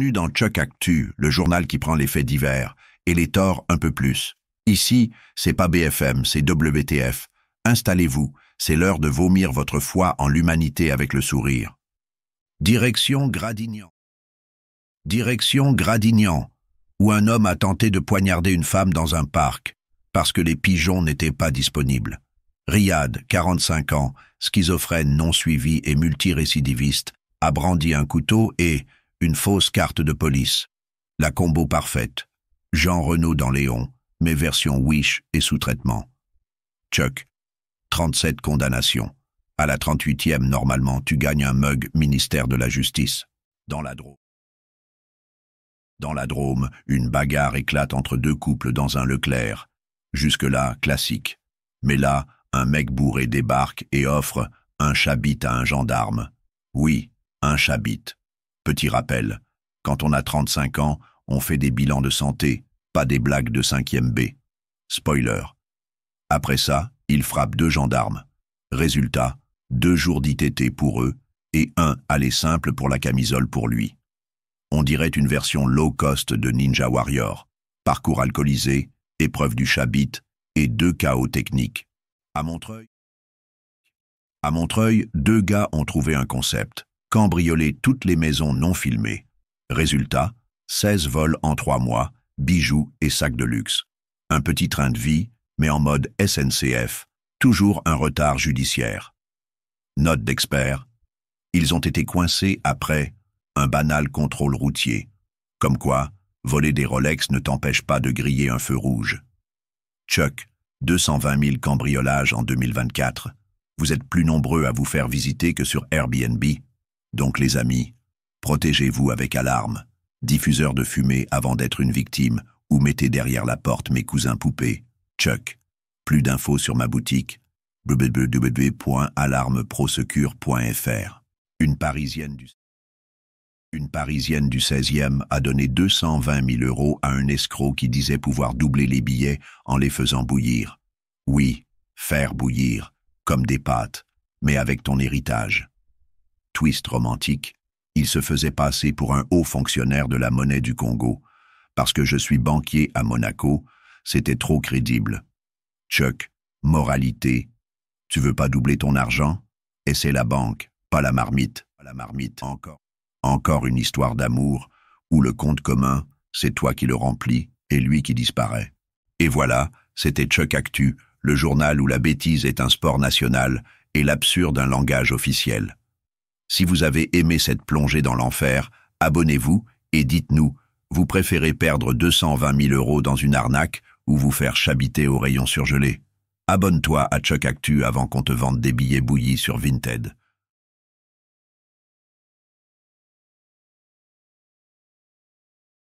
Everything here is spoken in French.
Bienvenue dans Chuck Actu, le journal qui prend les faits divers et les torts un peu plus. Ici, c'est pas BFM, c'est WTF. Installez-vous, c'est l'heure de vomir votre foi en l'humanité avec le sourire. Direction Gradignan. Direction Gradignan, où un homme a tenté de poignarder une femme dans un parc, parce que les pigeons n'étaient pas disponibles. Riyad, 45 ans, schizophrène non suivi et multirécidiviste, a brandi un couteau et une fausse carte de police. La combo parfaite. Jean Renaud dans Léon, mais version Wish et sous traitement. Chuck, 37 condamnations. À la 38e, normalement, tu gagnes un mug ministère de la Justice. Dans la Drôme, une bagarre éclate entre deux couples dans un Leclerc. Jusque-là, classique. Mais là, un mec bourré débarque et offre un chabit à un gendarme. Oui, un chabit. Petit rappel, quand on a 35 ans, on fait des bilans de santé, pas des blagues de 5e B. Spoiler. Après ça, il frappe 2 gendarmes. Résultat, 2 jours d'ITT pour eux et 1 aller simple pour la camisole pour lui. On dirait une version low cost de Ninja Warrior. Parcours alcoolisé, épreuve du chabit et 2 KO techniques. À Montreuil, 2 gars ont trouvé un concept. Cambrioler toutes les maisons non filmées. Résultat, 16 vols en 3 mois, bijoux et sacs de luxe. Un petit train de vie, mais en mode SNCF, toujours un retard judiciaire. Note d'expert, ils ont été coincés après un banal contrôle routier. Comme quoi, voler des Rolex ne t'empêche pas de griller un feu rouge. Chuck, 220 000 cambriolages en 2024. Vous êtes plus nombreux à vous faire visiter que sur Airbnb. Donc les amis, protégez-vous avec alarme, diffuseur de fumée avant d'être une victime, ou mettez derrière la porte mes cousins poupées. Chuck. Plus d'infos sur ma boutique www.alarmeprosecure.fr. Une Parisienne du 16e a donné 220 000 € à un escroc qui disait pouvoir doubler les billets en les faisant bouillir. Oui, faire bouillir, comme des pâtes, mais avec ton héritage. Twist romantique, il se faisait passer pour un haut fonctionnaire de la monnaie du Congo. Parce que je suis banquier à Monaco, c'était trop crédible. Chuck, moralité, tu veux pas doubler ton argent? Et c'est la banque, pas la marmite. Encore une histoire d'amour, où le compte commun, c'est toi qui le remplis et lui qui disparaît. Et voilà, c'était Chuck Actu, le journal où la bêtise est un sport national et l'absurde un langage officiel. Si vous avez aimé cette plongée dans l'enfer, abonnez-vous et dites-nous, vous préférez perdre 220 000 € dans une arnaque ou vous faire chabiter au rayon surgelé? Abonne-toi à Chuck Actu avant qu'on te vende des billets bouillis sur Vinted.